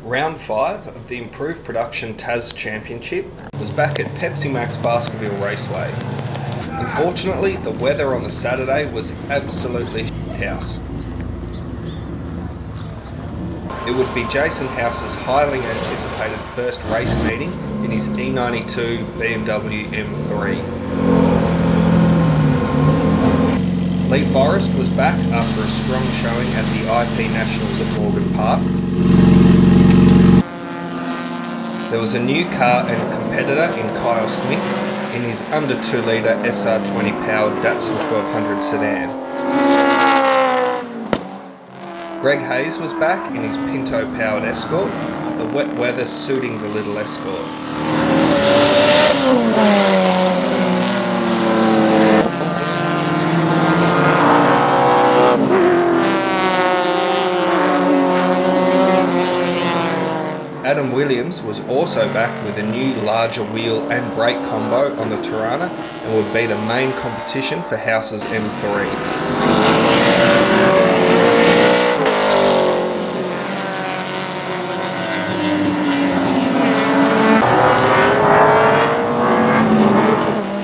Round 5 of the Improved Production Tas Championship was back at Pepsi Max Baskerville Raceway. Unfortunately, the weather on the Saturday was absolutely house. It would be Jason House's highly anticipated first race meeting in his E92 BMW M3. Lee Forrest was back after a strong showing at the IP Nationals at Morgan Park. There was a new car and competitor in Kyle Smith in his under 2 litre SR20 powered Datsun 1200 sedan. Greg Hayes was back in his Pinto powered Escort, the wet weather suiting the little Escort. Adam Williams was also back with a new larger wheel and brake combo on the Tirana and would be the main competition for House's M3.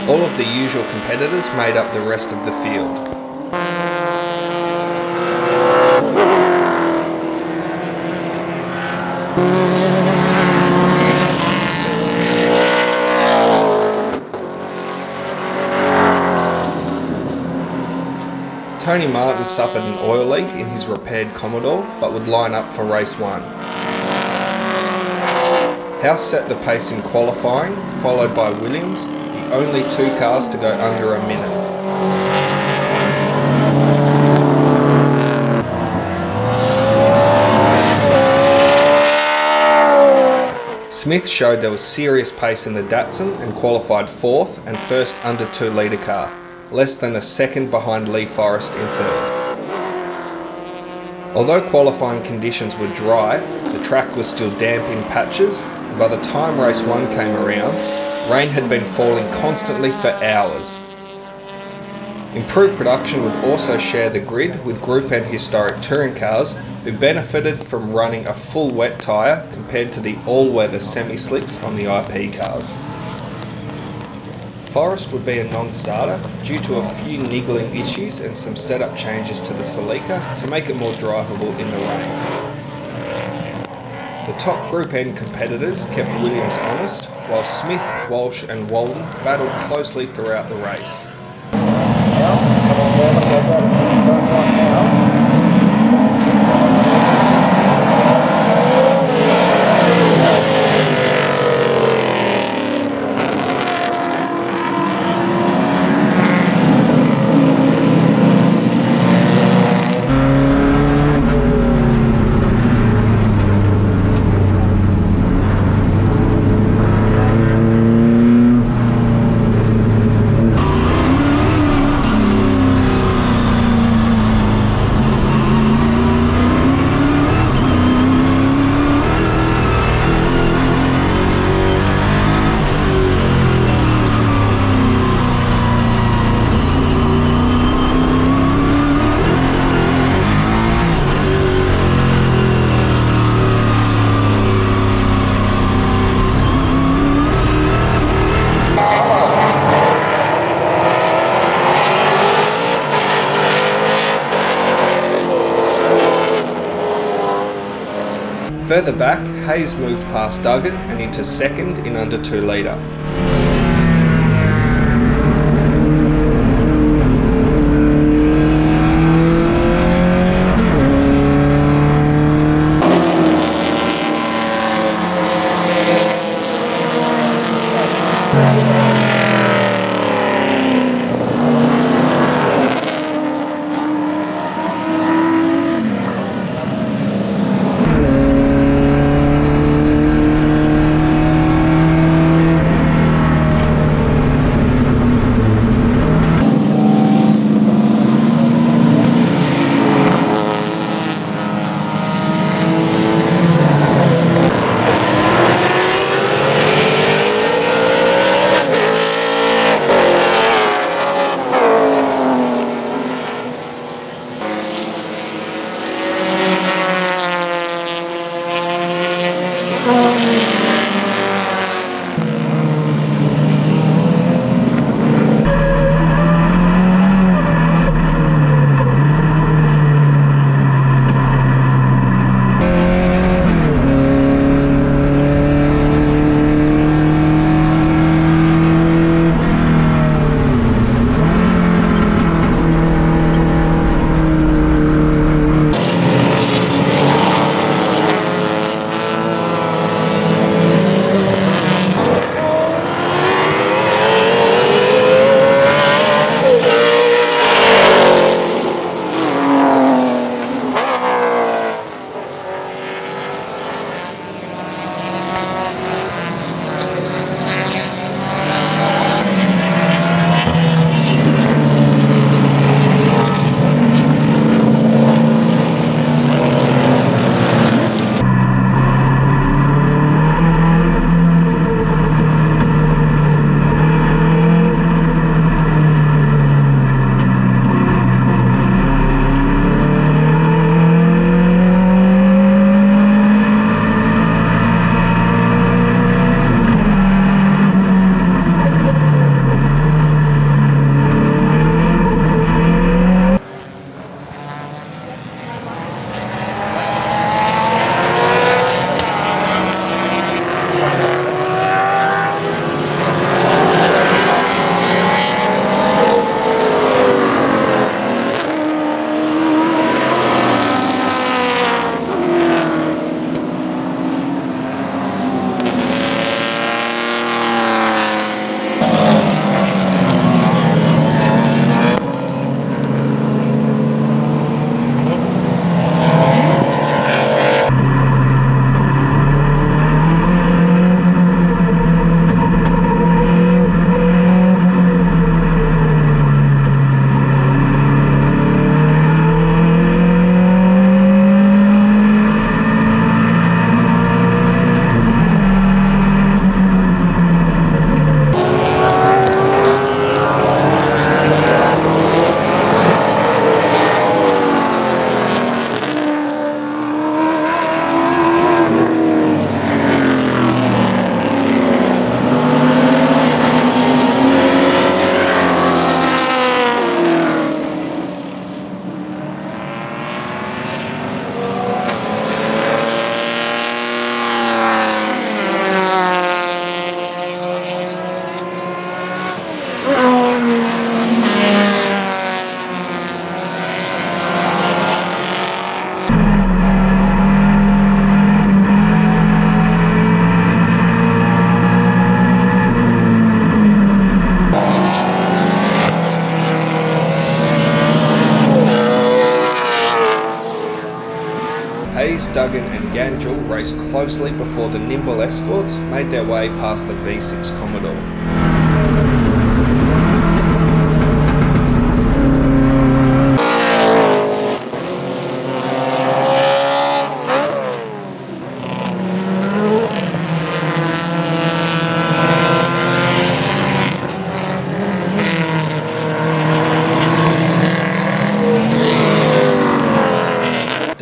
All of the usual competitors made up the rest of the field. Tony Martin suffered an oil leak in his repaired Commodore, but would line up for race 1. House set the pace in qualifying, followed by Williams, the only 2 cars to go under a minute. Smith showed there was serious pace in the Datsun and qualified 4th and first under 2 litre car, less than a second behind Lee Forrest in 3rd. Although qualifying conditions were dry, the track was still damp in patches, and by the time race 1 came around, rain had been falling constantly for hours. Improved Production would also share the grid with Group N historic touring cars who benefited from running a full wet tyre compared to the all-weather semi-slicks on the IP cars. Forrest would be a non-starter due to a few niggling issues and some setup changes to the Celica to make it more drivable in the rain. The top Group N competitors kept Williams honest, while Smith, Walsh and Walden battled closely throughout the race. Further back, Hayes moved past Duggan and into 2nd in under 2 litre. Angel raced closely before the nimble escorts made their way past the V6 Commodore.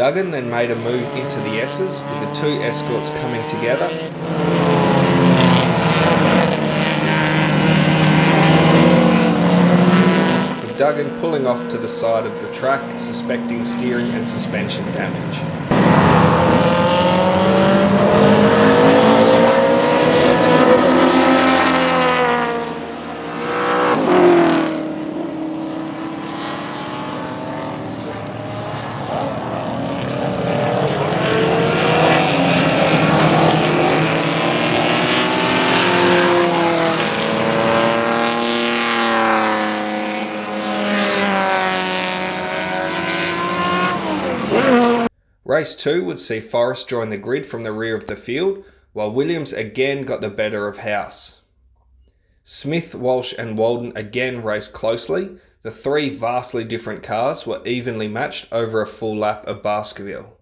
Duggan then made a move into the S's with the two escorts coming together. With Duggan pulling off to the side of the track, suspecting steering and suspension damage. Race 2 would see Forrest join the grid from the rear of the field, while Williams again got the better of House. Smith, Walsh and Walden again raced closely. The three vastly different cars were evenly matched over a full lap of Baskerville.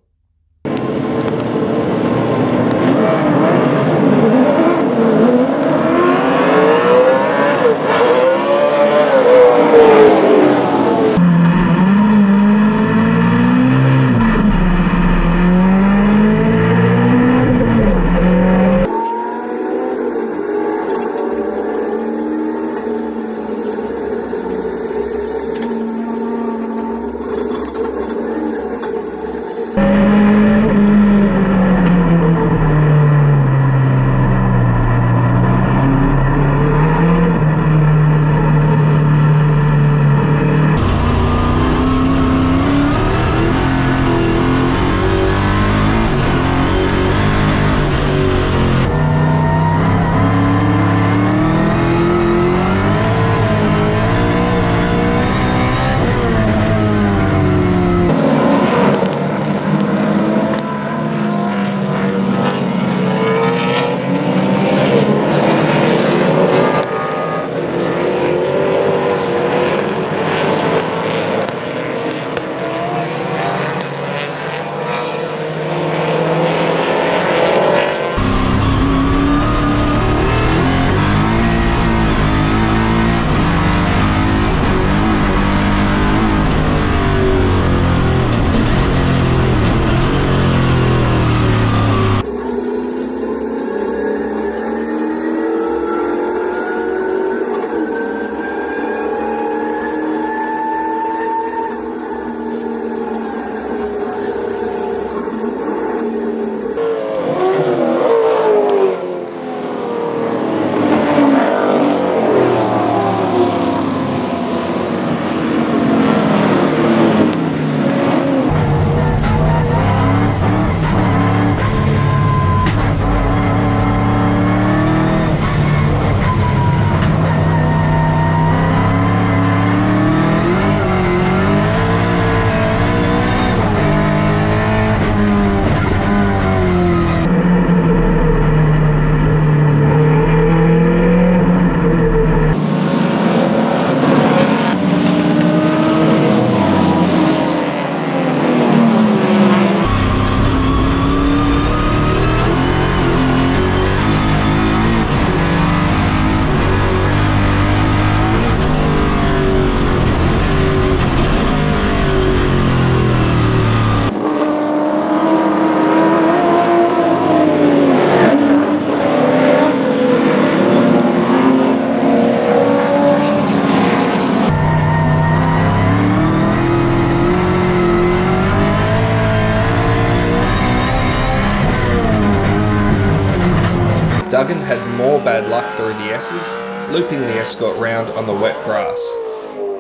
Duggan had more bad luck through the S's, looping the escort round on the wet grass.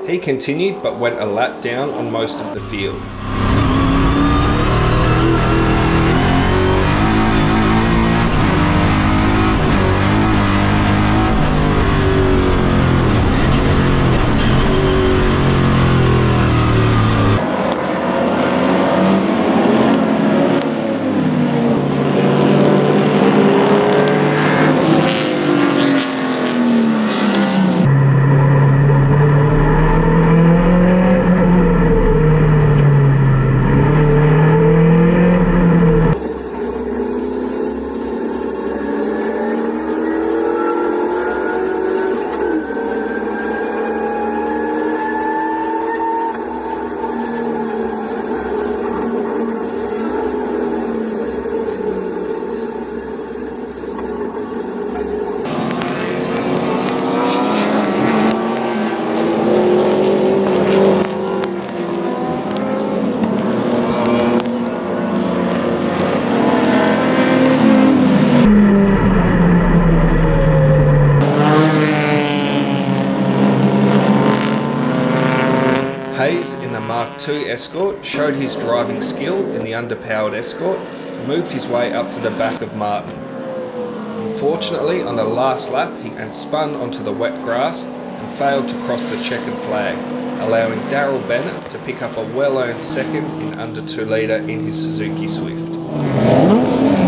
He continued but went a lap down on most of the field. 2 Escort showed his driving skill in the underpowered Escort and moved his way up to the back of Martin. Unfortunately, on the last lap, he spun onto the wet grass and failed to cross the checkered flag, allowing Daryl Bennett to pick up a well-earned second in under 2 litre in his Suzuki Swift.